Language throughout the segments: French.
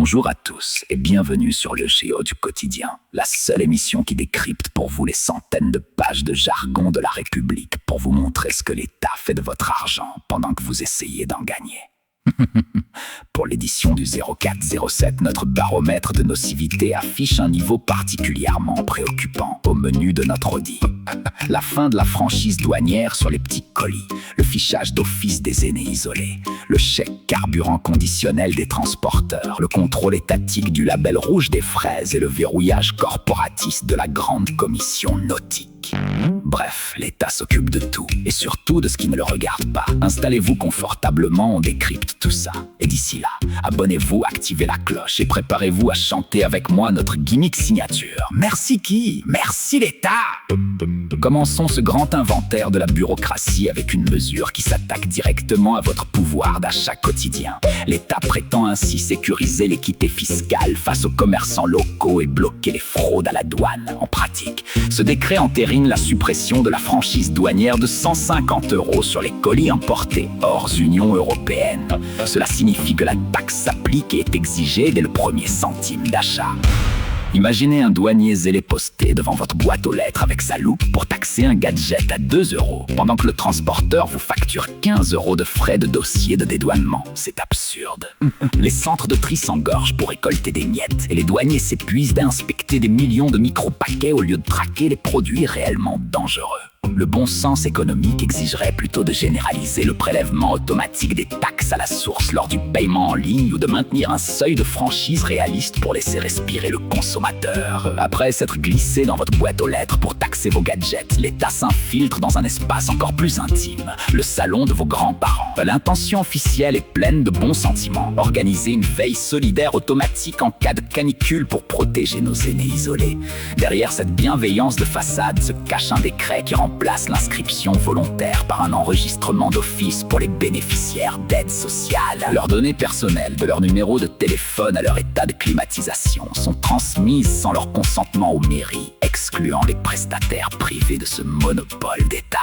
Bonjour à tous et bienvenue sur le Géo du quotidien, la seule émission qui décrypte pour vous les centaines de pages de jargon de la République pour vous montrer ce que l'État fait de votre argent pendant que vous essayez d'en gagner. Pour l'édition du 04-07, notre baromètre de nocivité affiche un niveau particulièrement préoccupant au menu de notre audit. La fin de la franchise douanière sur les petits colis, le fichage d'office des aînés isolés, le chèque carburant conditionnel des transporteurs, le contrôle étatique du label rouge des fraises et le verrouillage corporatiste de la grande commission nautique. Bref, l'État s'occupe de tout, et surtout de ce qui ne le regarde pas. Installez-vous confortablement, on décrypte tout ça. Et d'ici là, abonnez-vous, activez la cloche et préparez-vous à chanter avec moi notre gimmick signature. Merci qui? Merci l'État! Commençons ce grand inventaire de la bureaucratie avec une mesure qui s'attaque directement à votre pouvoir d'achat quotidien. L'État prétend ainsi sécuriser l'équité fiscale face aux commerçants locaux et bloquer les fraudes à la douane. En pratique, ce décret entérine la suppression de la franchise douanière de 150 € sur les colis importés hors Union européenne. Cela signifie que la taxe s'applique et est exigée dès le premier centime d'achat. Imaginez un douanier zélé posté devant votre boîte aux lettres avec sa loupe pour taxer un gadget à 2 €, pendant que le transporteur vous facture 15 € de frais de dossier de dédouanement. C'est absurde. Les centres de tri s'engorgent pour récolter des miettes et les douaniers s'épuisent d'inspecter des millions de micro-paquets au lieu de traquer les produits réellement dangereux. Le bon sens économique exigerait plutôt de généraliser le prélèvement automatique des taxes à la source lors du paiement en ligne ou de maintenir un seuil de franchise réaliste pour laisser respirer le consommateur. Après s'être glissé dans votre boîte aux lettres pour taxer vos gadgets, l'État s'infiltre dans un espace encore plus intime, le salon de vos grands-parents. L'intention officielle est pleine de bons sentiments. Organiser une veille solidaire automatique en cas de canicule pour protéger nos aînés isolés. Derrière cette bienveillance de façade se cache un décret qui remplace l'inscription volontaire par un enregistrement d'office pour les bénéficiaires d'aide sociale. Leurs données personnelles, de leur numéro de téléphone à leur état de climatisation, sont transmises sans leur consentement aux mairies, excluant les prestataires privés de ce monopole d'État.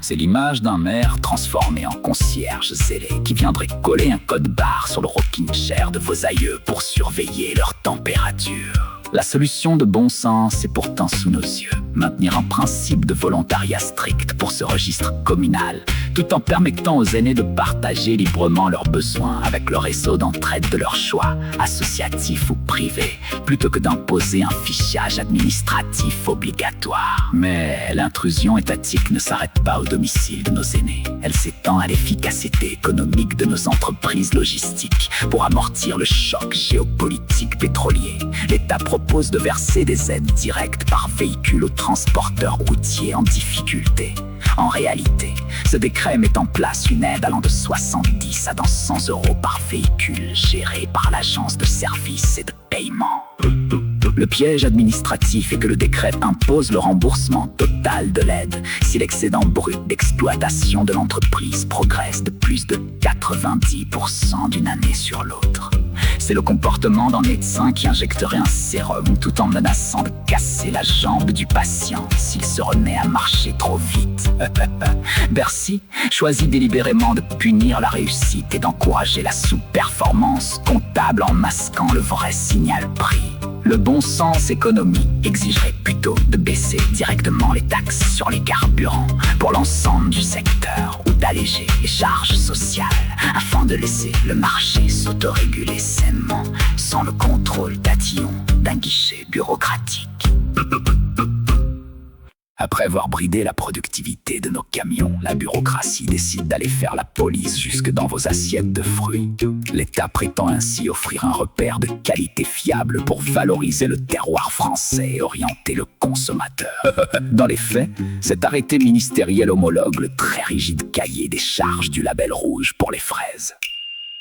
C'est l'image d'un maire transformé en concierge zélé qui viendrait coller un code barre sur le rocking chair de vos aïeux pour surveiller leur température. La solution de bon sens est pourtant sous nos yeux. Maintenir un principe de volontariat strict pour ce registre communal, tout en permettant aux aînés de partager librement leurs besoins avec le réseau d'entraide de leur choix, associatif ou privé, plutôt que d'imposer un fichage administratif obligatoire. Mais l'intrusion étatique ne s'arrête pas au domicile de nos aînés. Elle s'étend à l'efficacité économique de nos entreprises logistiques. Pour amortir le choc géopolitique pétrolier, l'État propose de verser des aides directes par véhicule aux transporteurs routiers en difficulté. En réalité, ce décret met en place une aide allant de 70 à 100 € par véhicule géré par l'agence de services et de paiement. Le piège administratif est que le décret impose le remboursement total de l'aide si l'excédent brut d'exploitation de l'entreprise progresse de plus de 90% d'une année sur l'autre. C'est le comportement d'un médecin qui injecterait un sérum tout en menaçant de casser la jambe du patient s'il se remet à marcher trop vite. Bercy choisit délibérément de punir la réussite et d'encourager la sous-performance comptable en masquant le vrai signal prix. Le bon sens économique exigerait plutôt de baisser directement les taxes sur les carburants pour l'ensemble du secteur ou d'alléger les charges sociales afin de laisser le marché s'autoréguler sainement sans le contrôle tatillon d'un guichet bureaucratique. Après avoir bridé la productivité de nos camions, la bureaucratie décide d'aller faire la police jusque dans vos assiettes de fruits. L'État prétend ainsi offrir un repère de qualité fiable pour valoriser le terroir français et orienter le consommateur. Dans les faits, cet arrêté ministériel homologue le très rigide cahier des charges du label rouge pour les fraises.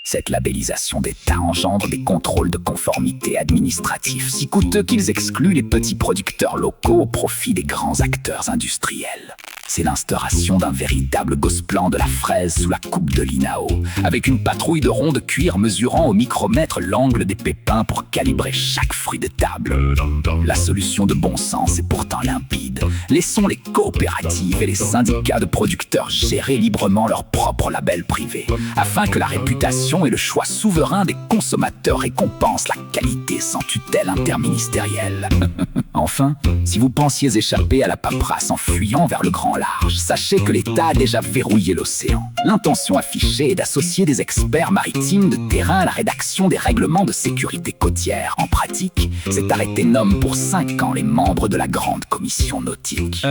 Cette labellisation d'État engendre des contrôles de conformité administratifs si coûteux qu'ils excluent les petits producteurs locaux au profit des grands acteurs industriels. C'est l'instauration d'un véritable gosse-plan de la fraise sous la coupe de l'INAO, avec une patrouille de ronds de cuir mesurant au micromètre l'angle des pépins pour calibrer chaque fruit de table. La solution de bon sens est pourtant limpide. Laissons les coopératives et les syndicats de producteurs gérer librement leur propre label privé, afin que la réputation réglementation et le choix souverain des consommateurs récompense la qualité sans tutelle interministérielle. Enfin, si vous pensiez échapper à la paperasse en fuyant vers le grand large, sachez que l'État a déjà verrouillé l'océan. L'intention affichée est d'associer des experts maritimes de terrain à la rédaction des règlements de sécurité côtière. En pratique, cet arrêté nomme pour 5 ans les membres de la Grande Commission nautique.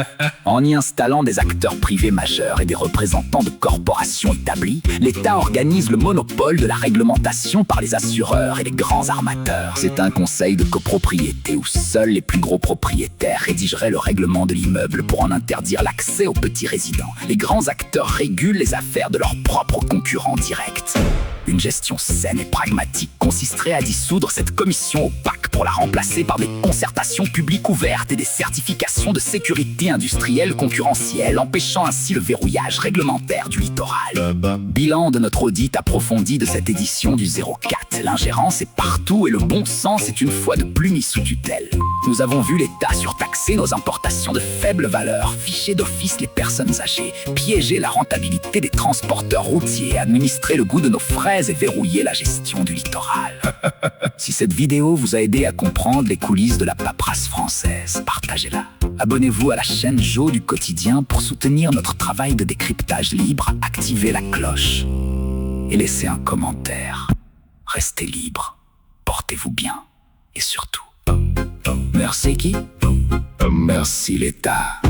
En y installant des acteurs privés majeurs et des représentants de corporations établies, l'État organise le monopole de la réglementation par les assureurs et les grands armateurs. C'est un conseil de copropriété où seuls les plus gros propriétaires rédigeraient le règlement de l'immeuble pour en interdire l'accès aux petits résidents. Les grands acteurs régulent les affaires de leurs propres concurrents directs. Une gestion saine et pragmatique consisterait à dissoudre cette commission opaque pour la remplacer par des concertations publiques ouvertes et des certifications de sécurité industrielle concurrentielle, empêchant ainsi le verrouillage réglementaire du littoral. Bilan de notre audit approfondi de cette édition du 04. L'ingérence est partout et le bon sens est une fois de plus mis sous tutelle. Nous avons vu l'État surtaxer nos importations de faible valeur, ficher d'office les personnes âgées, piéger la rentabilité des transporteurs routiers, administrer le goût de nos fraises et verrouiller la gestion du littoral. Si cette vidéo vous a aidé à comprendre les coulisses de la paperasse française, partagez-la. Abonnez-vous à la chaîne Jo du quotidien pour soutenir notre travail de décryptage libre, activez la cloche et laissez un commentaire. Restez libre, portez-vous bien et surtout, merci qui? Merci l'État.